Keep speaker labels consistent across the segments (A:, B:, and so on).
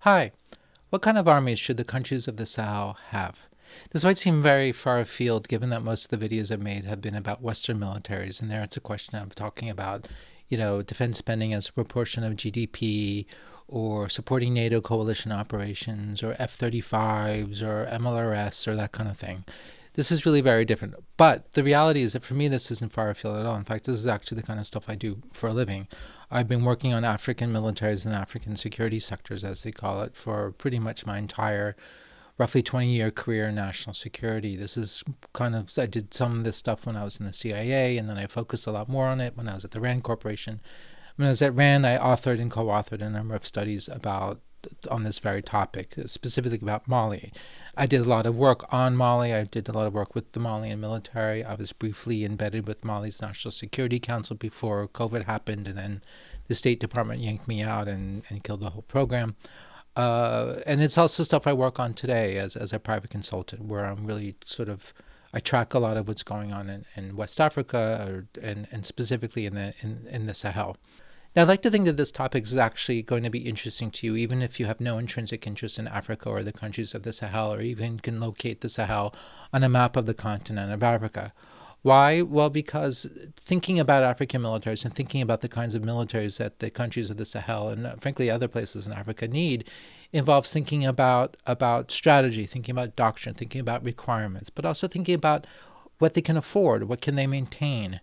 A: Hi, what kind of armies should the countries of the Sahel have? This might seem very far afield given that most of the videos I've made have been about Western militaries, and there it's a question of talking about, defense spending as a proportion of GDP, or supporting NATO coalition operations, or F-35s, or MLRS, or that kind of thing. This is really very different. But the reality is that for me, this isn't far afield at all. In fact, this is actually the kind of stuff I do for a living. I've been working on African militaries and African security sectors, as they call it, for pretty much my entire roughly 20-year career in national security. This is I did some of this stuff when I was in the CIA, and then I focused a lot more on it when I was at the RAND Corporation. When I was at RAND, I authored and co-authored a number of studies on this very topic, specifically about Mali. I did a lot of work on Mali. I did a lot of work with the Malian military. I was briefly embedded with Mali's National Security Council before COVID happened, and then the State Department yanked me out and killed the whole program. And it's also stuff I work on today as a private consultant, where I'm really I track a lot of what's going on in West Africa, and specifically in the Sahel. Now, I'd like to think that this topic is actually going to be interesting to you, even if you have no intrinsic interest in Africa or the countries of the Sahel, or even can locate the Sahel on a map of the continent of Africa. Why? Well, because thinking about African militaries and thinking about the kinds of militaries that the countries of the Sahel and frankly other places in Africa need involves thinking about strategy, thinking about doctrine, thinking about requirements, but also thinking about what they can afford, what can they maintain.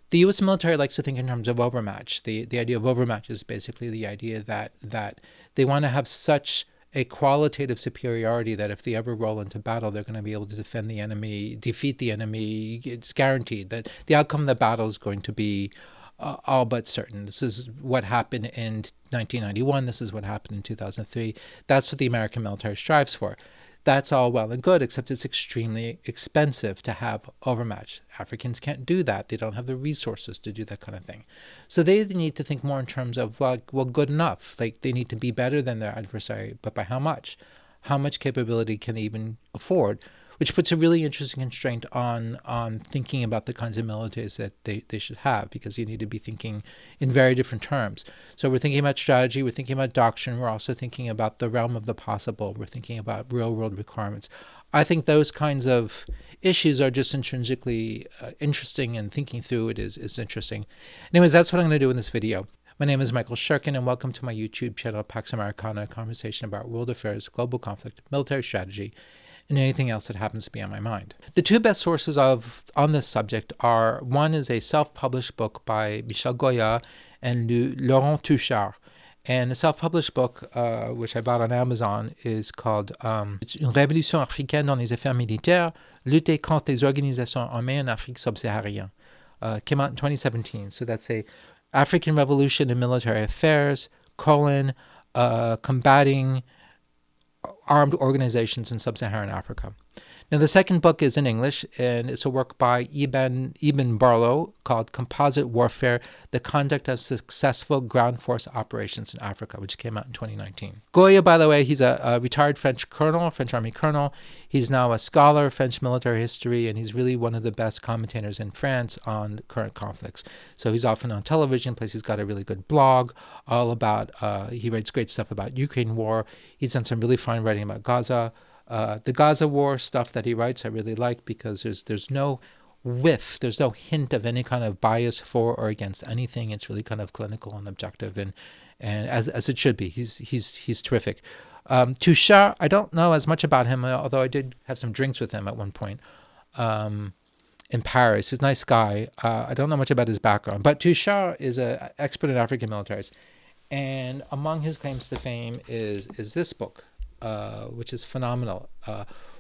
A: The U.S. military likes to think in terms of overmatch. The idea of overmatch is basically the idea that they want to have such a qualitative superiority that if they ever roll into battle, they're going to be able to defend the enemy, defeat the enemy. It's guaranteed that the outcome of the battle is going to be all but certain. This is what happened in 1991. This is what happened in 2003. That's what the American military strives for. That's all well and good, except it's extremely expensive to have overmatch. Africans can't do that. They don't have the resources to do that kind of thing. So they need to think more in terms of, good enough. Like, they need to be better than their adversary, but by how much? How much capability can they even afford? Which puts a really interesting constraint on thinking about the kinds of militaries that they should have, because you need to be thinking in very different terms. So we're thinking about strategy, we're thinking about doctrine, we're also thinking about the realm of the possible, we're thinking about real-world requirements. I think those kinds of issues are just intrinsically interesting, and thinking through it is interesting. Anyways, that's what I'm going to do in this video. My name is Michael Shurkin, and welcome to my YouTube channel, Pax Americana, a conversation about world affairs, global conflict, military strategy, and anything else that happens to be on my mind. The two best sources on this subject are, one is a self-published book by Michel Goya and Laurent Touchard. And the self-published book, which I bought on Amazon, is called Une révolution africaine dans les affaires militaires, lutter contre les organisations armées en Afrique subsaharienne. Came out in 2017. So that's a African Revolution in Military Affairs, combating armed organizations in sub-Saharan Africa. Now, the second book is in English, and it's a work by Ibn Barlow called Composite Warfare, The Conduct of Successful Ground Force Operations in Africa, which came out in 2019. Goya, by the way, he's a retired French Army colonel. He's now a scholar of French military history, and he's really one of the best commentators in France on current conflicts. So he's often on television, plus he's got a really good blog all about, he writes great stuff about Ukraine war. He's done some really fine writing about Gaza. The Gaza war stuff that he writes I really like, because there's no there's no hint of any kind of bias for or against anything. It's really kind of clinical and objective, and as it should be. He's terrific. Touchard, I don't know as much about him, although I did have some drinks with him at one point in Paris. He's a nice guy. I don't know much about his background, but Touchard is an expert in African militaries, and among his claims to fame is this book, which is phenomenal.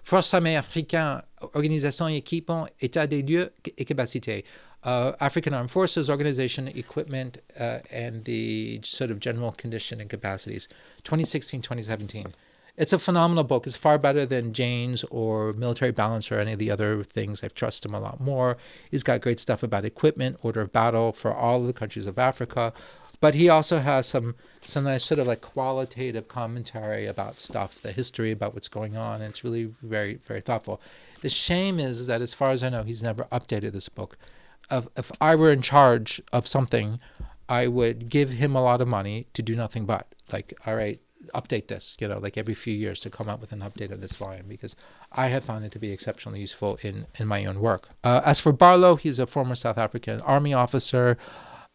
A: Forces armées africaines, organisation, équipement, état des lieux et capacité. African Armed Forces, organization, equipment, and the sort of general condition and capacities. 2016-2017. It's a phenomenal book. It's far better than Jane's or Military Balance or any of the other things. I trust him a lot more. He's got great stuff about equipment, order of battle for all of the countries of Africa. But he also has some nice sort of like qualitative commentary about stuff, the history, about what's going on. And it's really very, very thoughtful. The shame is that, as far as I know, he's never updated this book. If I were in charge of something, I would give him a lot of money to do nothing but. Like, all right, update this, like every few years to come up with an update of this volume, because I have found it to be exceptionally useful in my own work. As for Barlow, he's a former South African Army officer,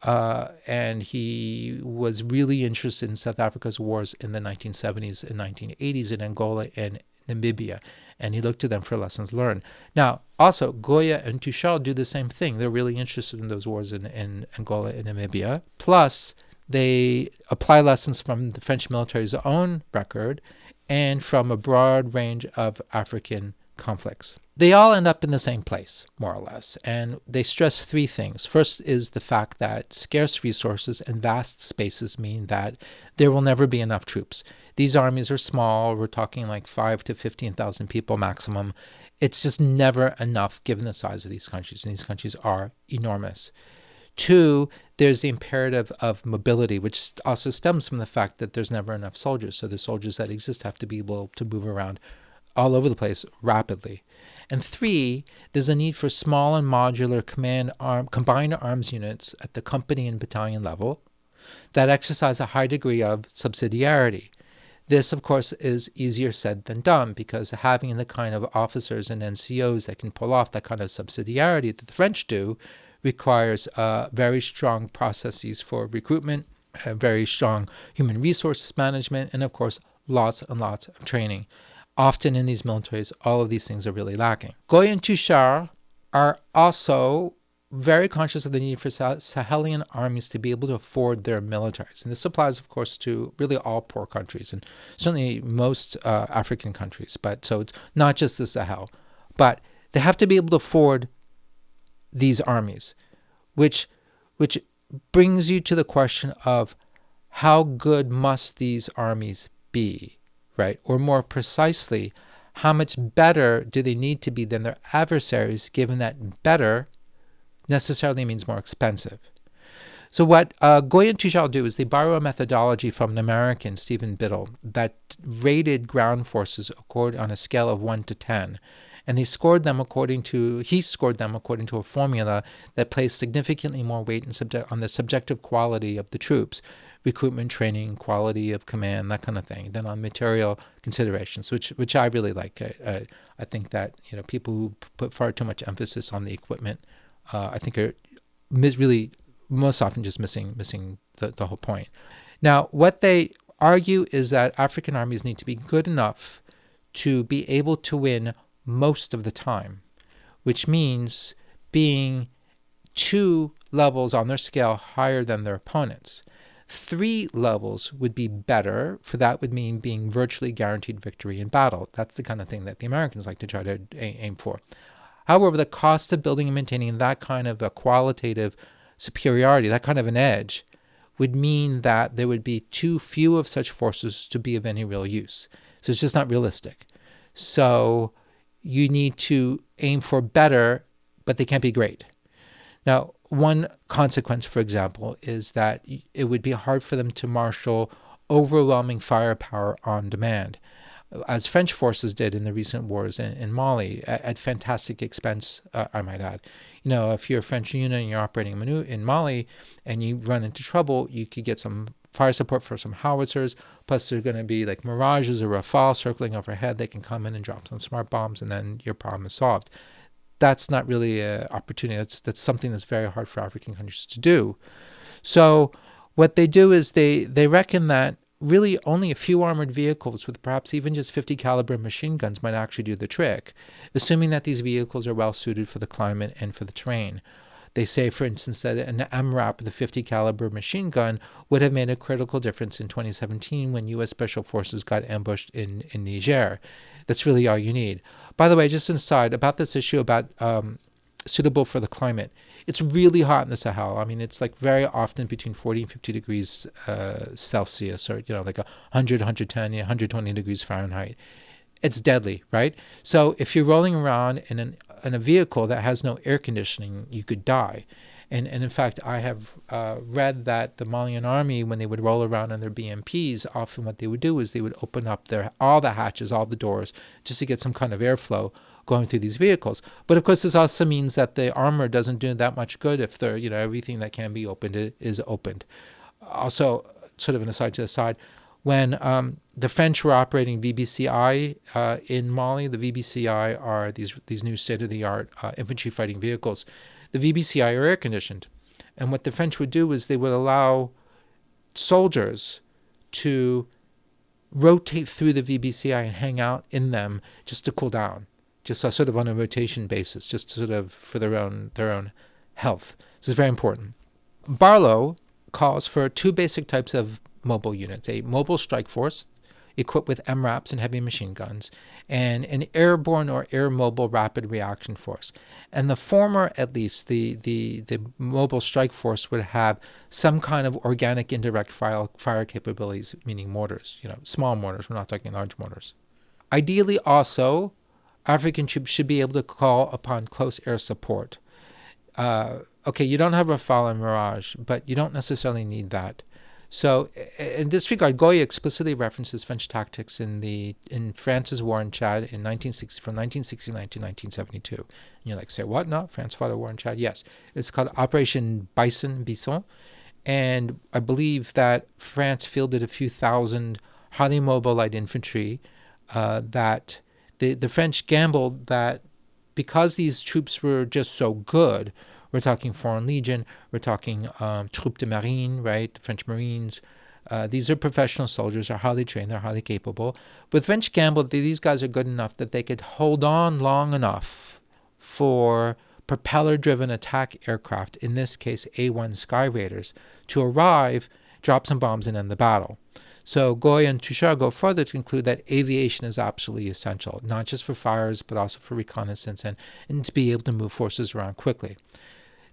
A: and he was really interested in South Africa's wars in the 1970s and 1980s in Angola and Namibia, and he looked to them for lessons learned. Now, also, Goya and Tuchel do the same thing. They're really interested in those wars in Angola and Namibia. Plus, they apply lessons from the French military's own record and from a broad range of African conflicts. They all end up in the same place, more or less, and they stress three things. First is the fact that scarce resources and vast spaces mean that there will never be enough troops. These armies are small. We're talking like 5 to 15,000 people maximum. It's just never enough given the size of these countries, and these countries are enormous. Two, there's the imperative of mobility, which also stems from the fact that there's never enough soldiers. So the soldiers that exist have to be able to move around all over the place rapidly. And three, there's a need for small and modular combined arms units at the company and battalion level that exercise a high degree of subsidiarity. This, of course, is easier said than done, because having the kind of officers and NCOs that can pull off that kind of subsidiarity that the French do requires very strong processes for recruitment, very strong human resources management, and, of course, lots and lots of training. Often in these militaries, all of these things are really lacking. Goya and Tuchel are also very conscious of the need for Sahelian armies to be able to afford their militaries. And this applies, of course, to really all poor countries, and certainly most African countries. But so it's not just the Sahel. But they have to be able to afford these armies, which brings you to the question of how good must these armies be? Right? Or more precisely, how much better do they need to be than their adversaries, given that better necessarily means more expensive? So what Goya and Tuchel do is they borrow a methodology from an American, Stephen Biddle, that rated ground forces on a scale of 1 to 10. And he scored them according to a formula that placed significantly more weight on the subjective quality of the troops, recruitment, training, quality of command, that kind of thing, than on material considerations, which I really like. I think that people who put far too much emphasis on the equipment, I think are really most often just missing the whole point. Now, what they argue is that African armies need to be good enough to be able to win most of the time, which means being 2 levels on their scale higher than their opponents. 3 levels would be better, for that would mean being virtually guaranteed victory in battle. That's the kind of thing that the Americans like to try to aim for. However, the cost of building and maintaining that kind of a qualitative superiority, that kind of an edge, would mean that there would be too few of such forces to be of any real use. So it's just not realistic. So you need to aim for better, but they can't be great. Now, one consequence, for example, is that it would be hard for them to marshal overwhelming firepower on demand, as French forces did in the recent wars in Mali, at fantastic expense, I might add. If you're a French unit and you're operating in Mali and you run into trouble, you could get some fire support for some howitzers, plus there are going to be like Mirages or Rafale circling overhead. They can come in and drop some smart bombs, and then your problem is solved. That's not really an opportunity. That's something that's very hard for African countries to do. So what they do is they reckon that really only a few armored vehicles with perhaps even just 50 caliber machine guns might actually do the trick, assuming that these vehicles are well suited for the climate and for the terrain. They say, for instance, that an MRAP, the 50 caliber machine gun, would have made a critical difference in 2017 when U.S. Special Forces got ambushed in Niger. That's really all you need. By the way, just an aside about this issue about suitable for the climate. It's really hot in the Sahel. I mean, it's like very often between 40 and 50 degrees Celsius, or like 100, 110, 120 degrees Fahrenheit. It's deadly, right? So if you're rolling around in a vehicle that has no air conditioning, you could die. And in fact, I have read that the Malian army, when they would roll around on their BMPs, often what they would do is they would open up all the hatches, all the doors, just to get some kind of airflow going through these vehicles. But of course, this also means that the armor doesn't do that much good if everything that can be opened is opened. Also, sort of an aside to the side, When the French were operating VBCI in Mali, the VBCI are these new state-of-the-art infantry fighting vehicles. The VBCI are air-conditioned. And what the French would do is they would allow soldiers to rotate through the VBCI and hang out in them just to cool down, just sort of on a rotation basis, just sort of for their own health. This is very important. Barlow calls for two basic types of mobile units: a mobile strike force equipped with MRAPs and heavy machine guns, and an airborne or air mobile rapid reaction force. And the former, at least, the mobile strike force would have some kind of organic indirect fire capabilities, meaning mortars, small mortars. We're not talking large mortars. Ideally, also, African troops should be able to call upon close air support. Okay, you don't have Rafale and Mirage, but you don't necessarily need that. So in this regard, Goya explicitly references French tactics in France's war in Chad from 1969 to 1972. And you're like, say what? No, France fought a war in Chad. Yes, it's called Operation Bison, and I believe that France fielded a few thousand highly mobile light infantry. That the French gambled that because these troops were just so good. We're talking Foreign Legion. We're talking Troupes de Marine, right? The French Marines. These are professional soldiers. They're highly trained. They're highly capable. But French gambled that these guys are good enough that they could hold on long enough for propeller-driven attack aircraft, in this case A-1 Sky Raiders, to arrive, drop some bombs, and end the battle. So Goya and Touchard go further to conclude that aviation is absolutely essential, not just for fires, but also for reconnaissance and to be able to move forces around quickly.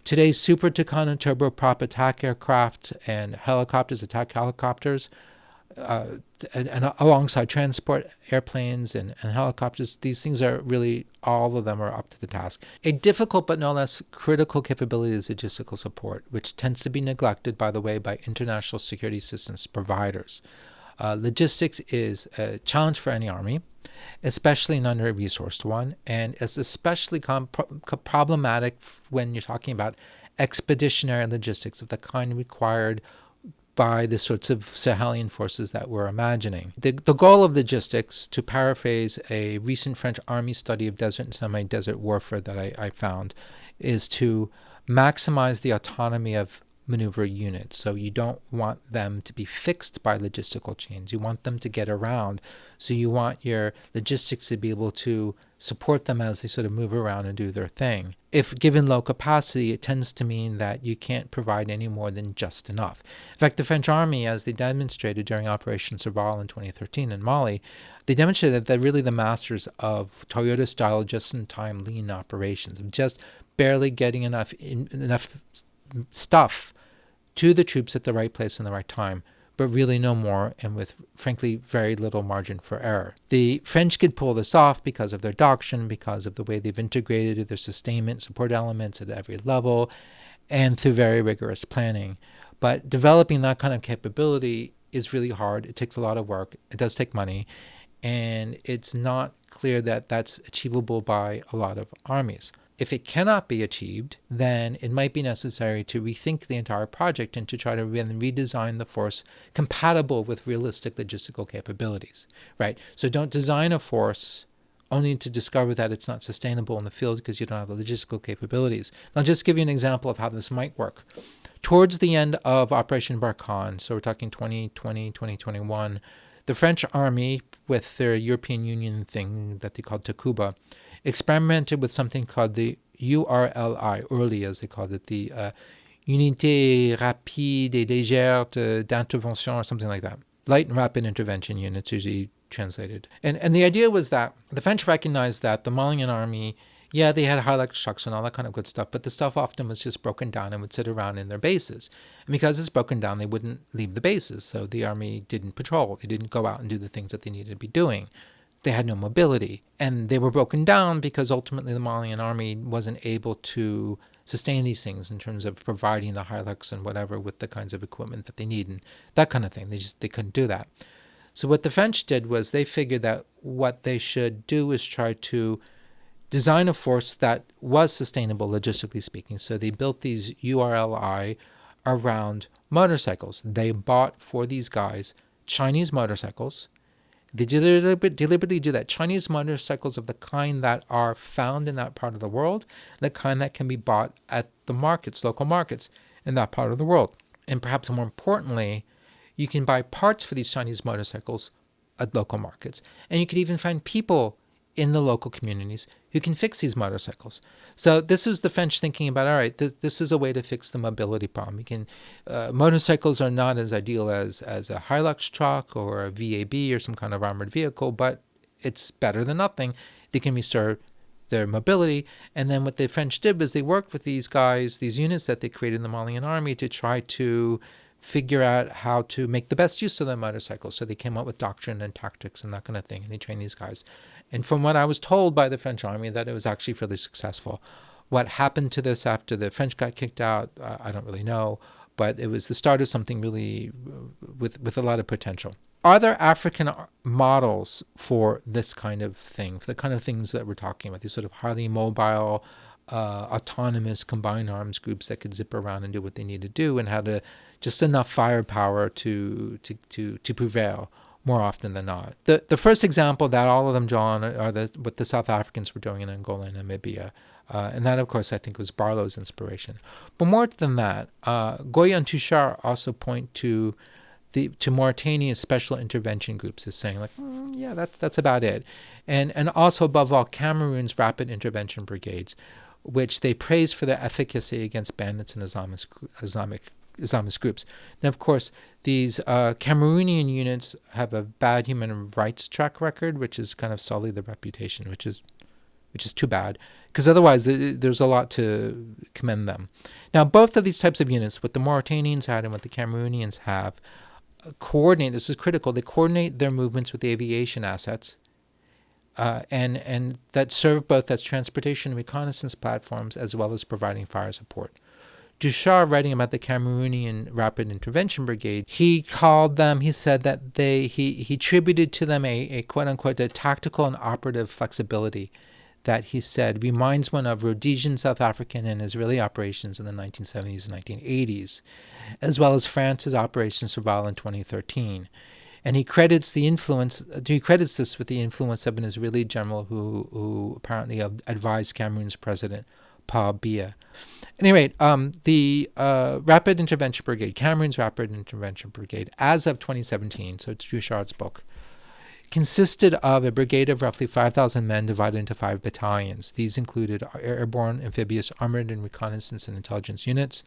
A: Today's Super Tucano turboprop attack aircraft and attack helicopters, and alongside transport airplanes and helicopters, these things are really, all of them are up to the task. A difficult but no less critical capability is logistical support, which tends to be neglected, by the way, by international security systems providers. Logistics is a challenge for any army, especially an under-resourced one, and it's especially problematic when you're talking about expeditionary logistics of the kind required by the sorts of Sahelian forces that we're imagining. The goal of logistics, to paraphrase a recent French Army study of desert and semi-desert warfare that I found, is to maximize the autonomy of maneuver units. So you don't want them to be fixed by logistical chains. You want them to get around. So you want your logistics to be able to support them as they sort of move around and do their thing. If given low capacity, it tends to mean that you can't provide any more than just enough. In fact, the French Army, as they demonstrated during Operation Serval in 2013 in Mali, they demonstrated that they're really the masters of Toyota-style just-in-time lean operations, of just barely getting enough stuff to the troops at the right place in the right time, but really no more, and with, frankly, very little margin for error. The French could pull this off because of their doctrine, because of the way they've integrated their sustainment support elements at every level, and through very rigorous planning. But developing that kind of capability is really hard. It takes a lot of work. It does take money, and it's not clear that that's achievable by a lot of armies. If it cannot be achieved, then it might be necessary to rethink the entire project and to try to redesign the force compatible with realistic logistical capabilities, right? So don't design a force only to discover that it's not sustainable in the field because you don't have the logistical capabilities. I'll just give you an example of how this might work. Towards the end of Operation Barkhane, so we're talking 2020, 2021, the French army, with their European Union thing that they called Takuba, experimented with something called the URLI, as they called it, the Unité Rapide et Légère d'Intervention, or something like that. Light and Rapid Intervention Units, usually translated. And the idea was that the French recognized that the Malian army, yeah, they had Hilux trucks and all that kind of good stuff, but the stuff often was just broken down and would sit around in their bases. And because it's broken down, they wouldn't leave the bases, so the army didn't patrol. They didn't go out and do the things that they needed to be doing. They had no mobility, and they were broken down because ultimately the Malian army wasn't able to sustain these things in terms of providing the Hilux and whatever with the kinds of equipment that they need and that kind of thing. They couldn't do that. So what the French did was they figured that what they should do is try to design a force that was sustainable logistically speaking. So they built these URLI around motorcycles. They bought for these guys Chinese motorcycles. They deliberately do that. Chinese motorcycles of the kind that are found in that part of the world, the kind that can be bought at the markets, local markets in that part of the world. And perhaps more importantly, you can buy parts for these Chinese motorcycles at local markets. And you could even find people in the local communities who can fix these motorcycles. So this is the French thinking about, all right, this is a way to fix the mobility problem. Motorcycles are not as ideal as a Hilux truck or a VAB or some kind of armored vehicle, but it's better than nothing. They can restore their mobility. And then what the French did was they worked with these guys, these units that they created in the Malian army, to try to figure out how to make the best use of their motorcycles. So they came up with doctrine and tactics and that kind of thing, and they trained these guys. And from what I was told by the French army, that it was actually fairly successful. What happened to this after the French got kicked out, I don't really know, but it was the start of something really with a lot of potential. Are there African models for this kind of thing, for the kind of things that we're talking about, these sort of highly mobile, autonomous combined arms groups that could zip around and do what they need to do and had just enough firepower to prevail more often than not? The first example that all of them draw on are what the South Africans were doing in Angola and Namibia. And that, of course, I think was Barlow's inspiration. But more than that, Goya and Touchard also point to Mauritania's special intervention groups as saying, like, yeah, that's about it. And also, above all, Cameroon's rapid intervention brigades, which they praise for their efficacy against bandits and Islamist groups. Now, of course, these Cameroonian units have a bad human rights track record, which is kind of sullied their reputation, which is too bad, because otherwise there's a lot to commend them. Now, both of these types of units, what the Mauritanians had and what the Cameroonians have, coordinate. This is critical. They coordinate their movements with aviation assets, and that serve both as transportation and reconnaissance platforms as well as providing fire support. Touchard, writing about the Cameroonian Rapid Intervention Brigade, he said that he attributed to them a quote-unquote a tactical and operative flexibility that he said reminds one of Rhodesian, South African, and Israeli operations in the 1970s and 1980s, as well as France's Operation Serval in 2013. And he credits this with the influence of an Israeli general who apparently advised Cameroon's president, Paul Biya. At any rate, the Rapid Intervention Brigade, Cameroon's Rapid Intervention Brigade, as of 2017, so it's Touchard's book, consisted of a brigade of roughly 5,000 men divided into 5 battalions. These included airborne, amphibious, armored, and reconnaissance and intelligence units,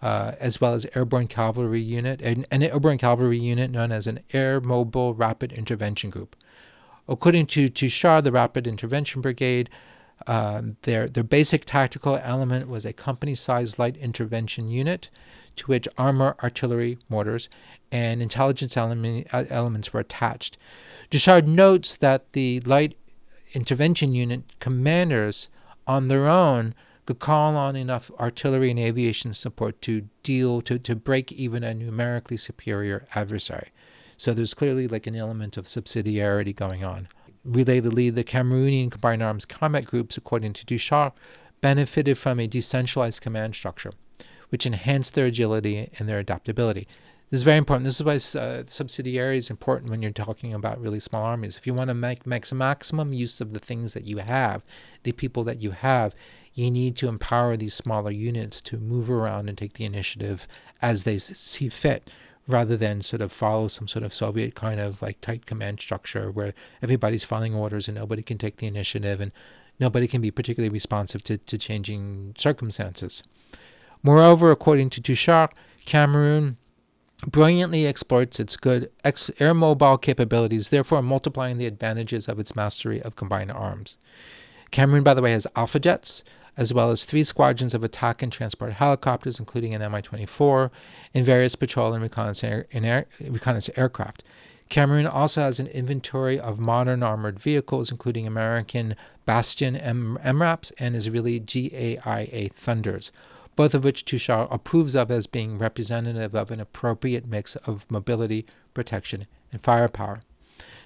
A: as well as airborne cavalry unit, an airborne cavalry unit known as an Air Mobile Rapid Intervention Group. According to Touchard, the Rapid Intervention Brigade, their basic tactical element was a company-sized light intervention unit to which armor, artillery, mortars, and intelligence elements were attached. Touchard notes that the light intervention unit commanders on their own could call on enough artillery and aviation support to break even a numerically superior adversary. So there's clearly like an element of subsidiarity going on. Relatedly, the Cameroonian Combined Arms Combat Groups, according to Touchard, benefited from a decentralized command structure, which enhanced their agility and their adaptability. This is very important. This is why subsidiarity is important when you're talking about really small armies. If you want to make maximum use of the things that you have, the people that you have, you need to empower these smaller units to move around and take the initiative as they see fit, rather than sort of follow some sort of Soviet kind of like tight command structure where everybody's following orders and nobody can take the initiative and nobody can be particularly responsive to changing circumstances. Moreover, according to Touchard, Cameroon brilliantly exploits its good air mobile capabilities, therefore multiplying the advantages of its mastery of combined arms. Cameroon, by the way, has Alpha jets, as well as 3 squadrons of attack and transport helicopters, including an Mi-24, and various patrol and reconnaissance aircraft. Cameroon also has an inventory of modern armored vehicles, including American Bastion MRAPs and Israeli GAIA Thunders, both of which Touchard approves of as being representative of an appropriate mix of mobility, protection, and firepower.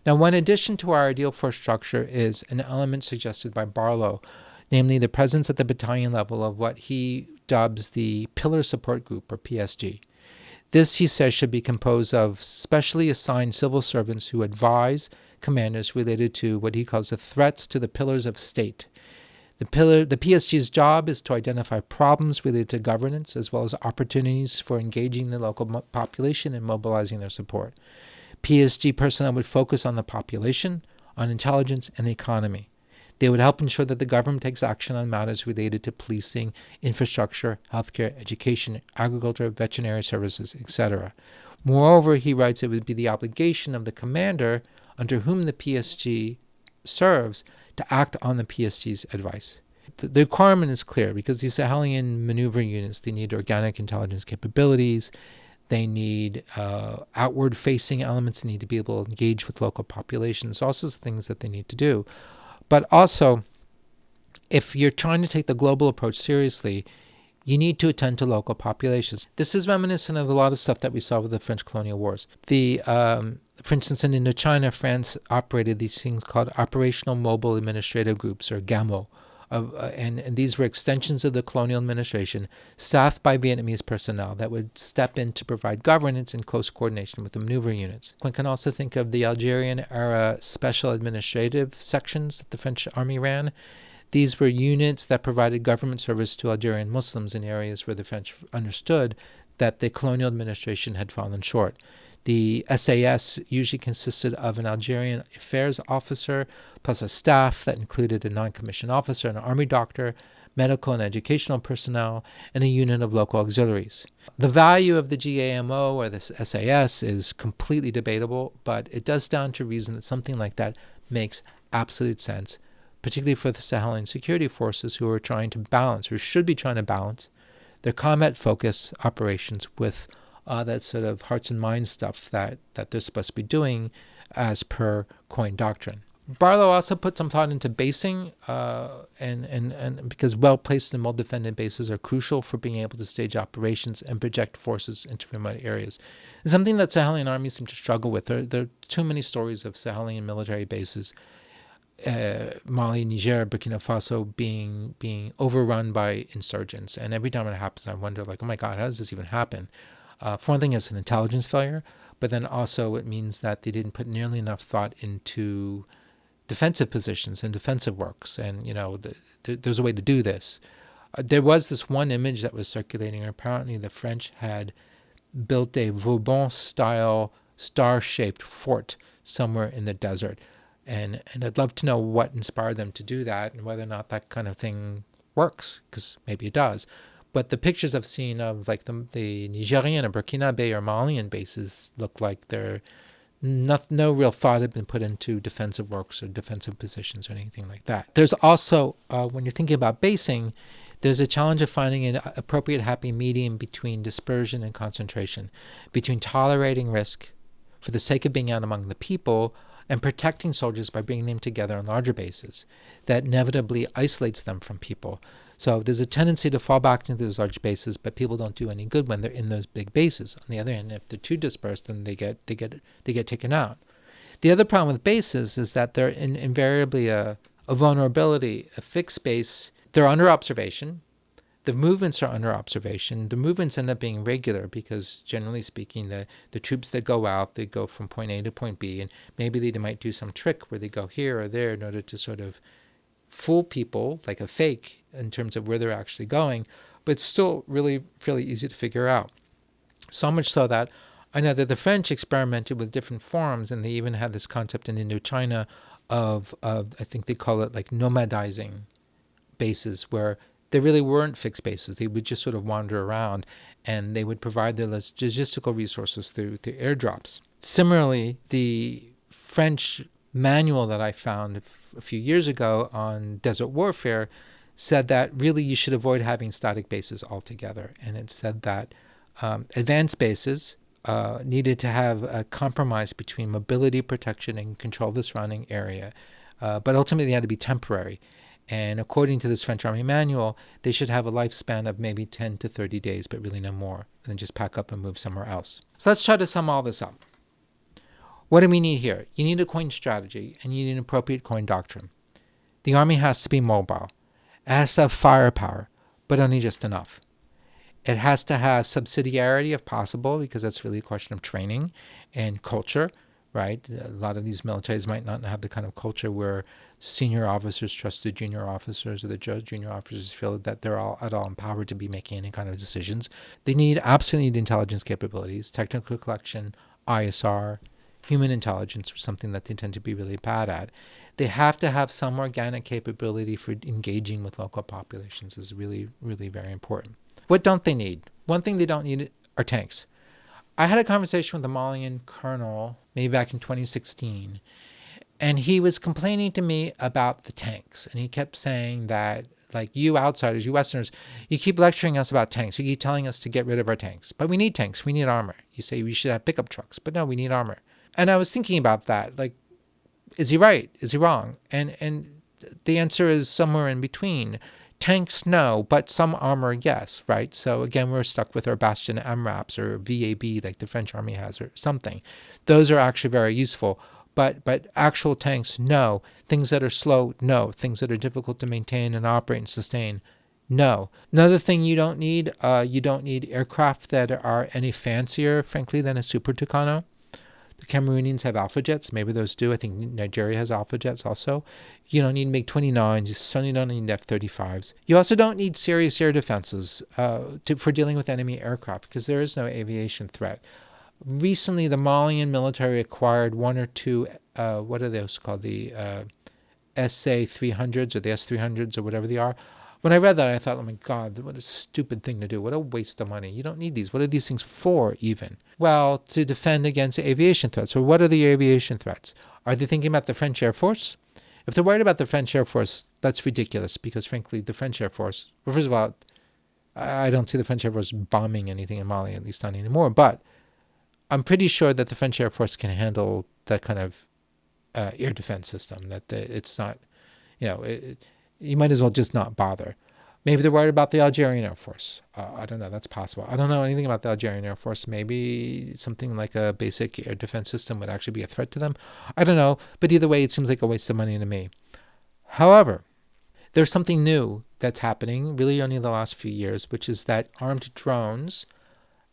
A: Now, one addition to our ideal force structure is an element suggested by Barlow, namely the presence at the battalion level of what he dubs the Pillar Support Group, or PSG. This, he says, should be composed of specially assigned civil servants who advise commanders related to what he calls the threats to the pillars of state. The PSG's job is to identify problems related to governance as well as opportunities for engaging the local population and mobilizing their support. PSG personnel would focus on the population, on intelligence, and the economy. They would help ensure that the government takes action on matters related to policing, infrastructure, healthcare, education, agriculture, veterinary services, etc. Moreover, he writes, it would be the obligation of the commander under whom the PSG serves to act on the PSG's advice. The requirement is clear because these Sahelian maneuver units, they need organic intelligence capabilities, they need outward-facing elements, they need to be able to engage with local populations, all sorts of things that they need to do. But also, if you're trying to take the global approach seriously, you need to attend to local populations. This is reminiscent of a lot of stuff that we saw with the French colonial wars. For instance, in Indochina, France operated these things called Operational Mobile Administrative Groups, or GAMO. And these were extensions of the colonial administration staffed by Vietnamese personnel that would step in to provide governance in close coordination with the maneuver units. One can also think of the Algerian-era special administrative sections that the French army ran. These were units that provided government service to Algerian Muslims in areas where the French understood that the colonial administration had fallen short. The SAS usually consisted of an Algerian affairs officer plus a staff that included a non-commissioned officer, an army doctor, medical and educational personnel, and a unit of local auxiliaries. The value of the GAMO or the SAS is completely debatable, but it does stand to reason that something like that makes absolute sense, particularly for the Sahelian security forces who are trying to balance, or should be trying to balance, their combat-focused operations with that sort of hearts and minds stuff that they're supposed to be doing as per Coin Doctrine. Barlow also put some thought into basing, and because well-placed and well-defended bases are crucial for being able to stage operations and project forces into remote areas. It's something that Sahelian armies seem to struggle with. There are too many stories of Sahelian military bases, Mali, Niger, Burkina Faso being overrun by insurgents. And every time it happens, I wonder, like, oh my God, how does this even happen? For one thing, it's an intelligence failure, but then also it means that they didn't put nearly enough thought into defensive positions and defensive works. And, there's a way to do this. There was this one image that was circulating. Apparently, the French had built a Vauban-style star-shaped fort somewhere in the desert. And I'd love to know what inspired them to do that and whether or not that kind of thing works, because maybe it does. But the pictures I've seen of like the Nigerian or Burkina or Malian bases look like no real thought had been put into defensive works or defensive positions or anything like that. There's also, when you're thinking about basing, there's a challenge of finding an appropriate happy medium between dispersion and concentration, between tolerating risk for the sake of being out among the people and protecting soldiers by bringing them together on larger bases that inevitably isolates them from people. So there's a tendency to fall back into those large bases, but people don't do any good when they're in those big bases. On the other hand, if they're too dispersed, then they get taken out. The other problem with bases is that they're invariably a vulnerability. A fixed base, they're under observation. The movements are under observation. The movements end up being regular because, generally speaking, the troops that go out, they go from point A to point B, and maybe they might do some trick where they go here or there in order to sort of fool people, like a fake, in terms of where they're actually going, but it's still really fairly easy to figure out. So much so that I know that the French experimented with different forms, and they even had this concept in Indochina of I think they call it like nomadizing bases, where they really weren't fixed bases. They would just sort of wander around, and they would provide their logistical resources through airdrops. Similarly, the French manual that I found a few years ago on desert warfare said that really you should avoid having static bases altogether. And it said that advanced bases needed to have a compromise between mobility, protection, and control of the surrounding area. But ultimately, they had to be temporary. And according to this French Army manual, they should have a lifespan of maybe 10 to 30 days, but really no more, and then just pack up and move somewhere else. So let's try to sum all this up. What do we need here? You need a coin strategy, and you need an appropriate coin doctrine. The army has to be mobile. It has to have firepower, but only just enough. It has to have subsidiarity if possible, because that's really a question of training and culture, right? A lot of these militaries might not have the kind of culture where senior officers trust the junior officers, or the junior officers feel that they're all at all empowered to be making any kind of decisions. They need absolutely intelligence capabilities, technical collection, ISR, human intelligence, something that they tend to be really bad at. They have to have some organic capability for engaging with local populations is really, really very important. What don't they need? One thing they don't need are tanks. I had a conversation with a Malian colonel maybe back in 2016, and he was complaining to me about the tanks. And he kept saying that, like, you outsiders, you Westerners, you keep lecturing us about tanks. You keep telling us to get rid of our tanks. But we need tanks. We need armor. You say we should have pickup trucks. But no, we need armor. And I was thinking about that. Like, is he right? Is he wrong? And the answer is somewhere in between. Tanks, no, but some armor, yes, right? So again, we're stuck with our Bastion MRAPs or VAB like the French army has or something. Those are actually very useful. But actual tanks, no. Things that are slow, no. Things that are difficult to maintain and operate and sustain, no. Another thing you don't need aircraft that are any fancier, frankly, than a Super Tucano. The Cameroonians have Alpha jets. Maybe those do. I think Nigeria has Alpha jets also. You don't need MiG-29s. You certainly don't need F-35s. You also don't need serious air defenses for dealing with enemy aircraft, because there is no aviation threat. Recently, the Malian military acquired one or two, what are those called? The SA-300s or the S-300s or whatever they are. When I read that, I thought, oh my God, what a stupid thing to do. What a waste of money. You don't need these. What are these things for, even? Well, to defend against aviation threats. So what are the aviation threats? Are they thinking about the French Air Force? If they're worried about the French Air Force, that's ridiculous, because frankly, the French Air Force, well, first of all, I don't see the French Air Force bombing anything in Mali, at least not anymore, but I'm pretty sure that the French Air Force can handle that kind of air defense system, that it's not, you might as well just not bother. Maybe they're worried about the Algerian Air Force. I don't know. That's possible. I don't know anything about the Algerian Air Force. Maybe something like a basic air defense system would actually be a threat to them. I don't know. But either way, it seems like a waste of money to me. However, there's something new that's happening really only in the last few years, which is that armed drones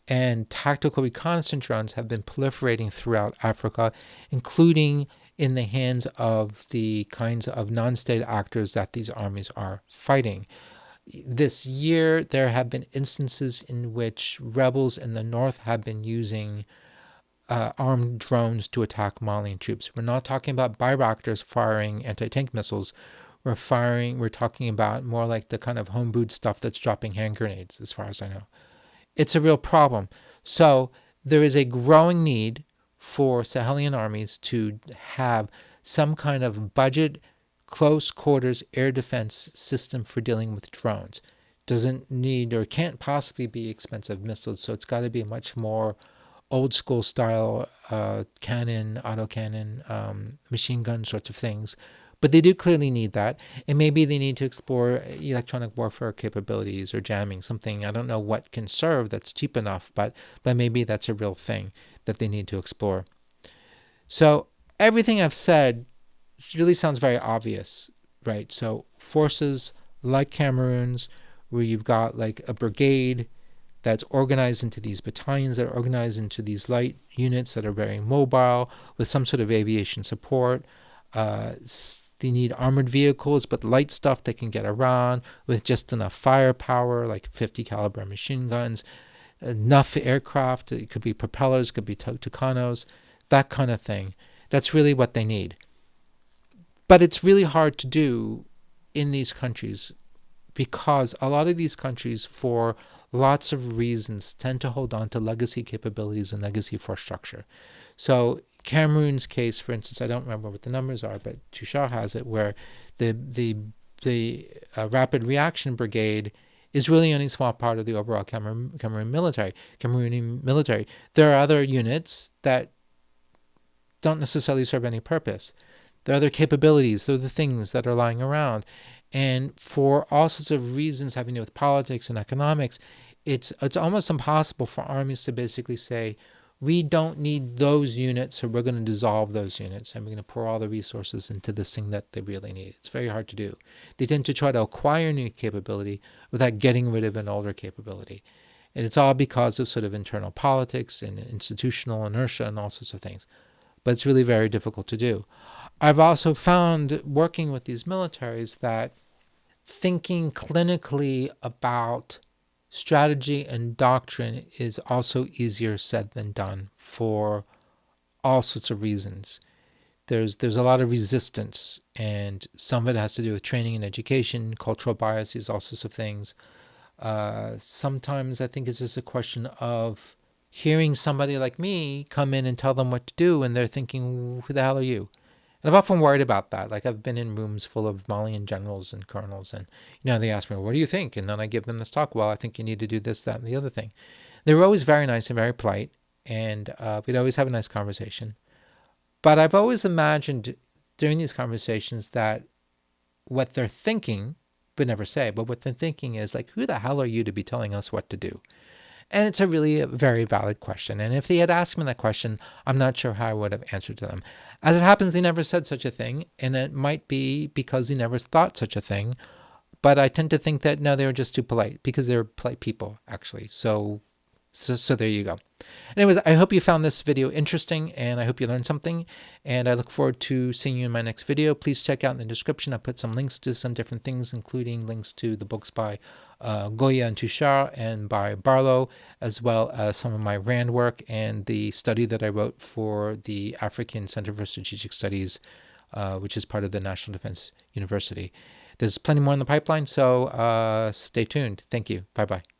A: and tactical reconnaissance drones have been proliferating throughout Africa, including in the hands of the kinds of non-state actors that these armies are fighting. This year, there have been instances in which rebels in the north have been using armed drones to attack Malian troops. We're not talking about Bayraktars firing anti-tank missiles. We're talking about more like the kind of homebrewed stuff that's dropping hand grenades, as far as I know. It's a real problem. So there is a growing need for Sahelian armies to have some kind of budget, close quarters air defense system for dealing with drones. Doesn't need or can't possibly be expensive missiles, so it's got to be much more old school style cannon, autocannon, machine gun sorts of things. But they do clearly need that. And maybe they need to explore electronic warfare capabilities or jamming, something, I don't know what can serve that's cheap enough, but maybe that's a real thing that they need to explore. So everything I've said really sounds very obvious, right? So forces like Cameroon's, where you've got like a brigade that's organized into these battalions that are organized into these light units that are very mobile with some sort of aviation support. They need armored vehicles, but light stuff they can get around with just enough firepower, like 50 caliber machine guns, enough aircraft. It could be propellers, it could be Tucanos, that kind of thing. That's really what they need. But it's really hard to do in these countries, because a lot of these countries, for lots of reasons, tend to hold on to legacy capabilities and legacy force structure. So Cameroon's case, for instance, I don't remember what the numbers are, but Tuchar has it, where the Rapid Reaction Brigade is really only a small part of the overall Cameroon military. There are other units that don't necessarily serve any purpose. There are other capabilities. There are the things that are lying around. And for all sorts of reasons having to do with politics and economics, it's almost impossible for armies to basically say, we don't need those units, so we're going to dissolve those units and we're going to pour all the resources into this thing that they really need. It's very hard to do. They tend to try to acquire new capability without getting rid of an older capability. And it's all because of sort of internal politics and institutional inertia and all sorts of things. But it's really very difficult to do. I've also found working with these militaries that thinking clinically about strategy and doctrine is also easier said than done for all sorts of reasons. There's a lot of resistance, and some of it has to do with training and education, cultural biases, all sorts of things. Sometimes I think it's just a question of hearing somebody like me come in and tell them what to do, and they're thinking, who the hell are you? And I've often worried about that. Like, I've been in rooms full of Malian generals and colonels, and they ask me, "What do you think?" And then I give them this talk. Well, I think you need to do this, that, and the other thing. They were always very nice and very polite, and we'd always have a nice conversation. But I've always imagined during these conversations that what they're thinking, but never say, but what they're thinking is like, who the hell are you to be telling us what to do? And it's a really very valid question. And if they had asked me that question, I'm not sure how I would have answered to them. As it happens, they never said such a thing. And it might be because they never thought such a thing. But I tend to think that, no, they were just too polite, because they're polite people, actually. So there you go. Anyways, I hope you found this video interesting, and I hope you learned something. And I look forward to seeing you in my next video. Please check out in the description. I put some links to some different things, including links to the books by Goya and Touchard and by Barlow, as well as some of my RAND work and the study that I wrote for the African Center for Strategic Studies, which is part of the National Defense University. There's plenty more in the pipeline, so stay tuned. Thank you. Bye-bye.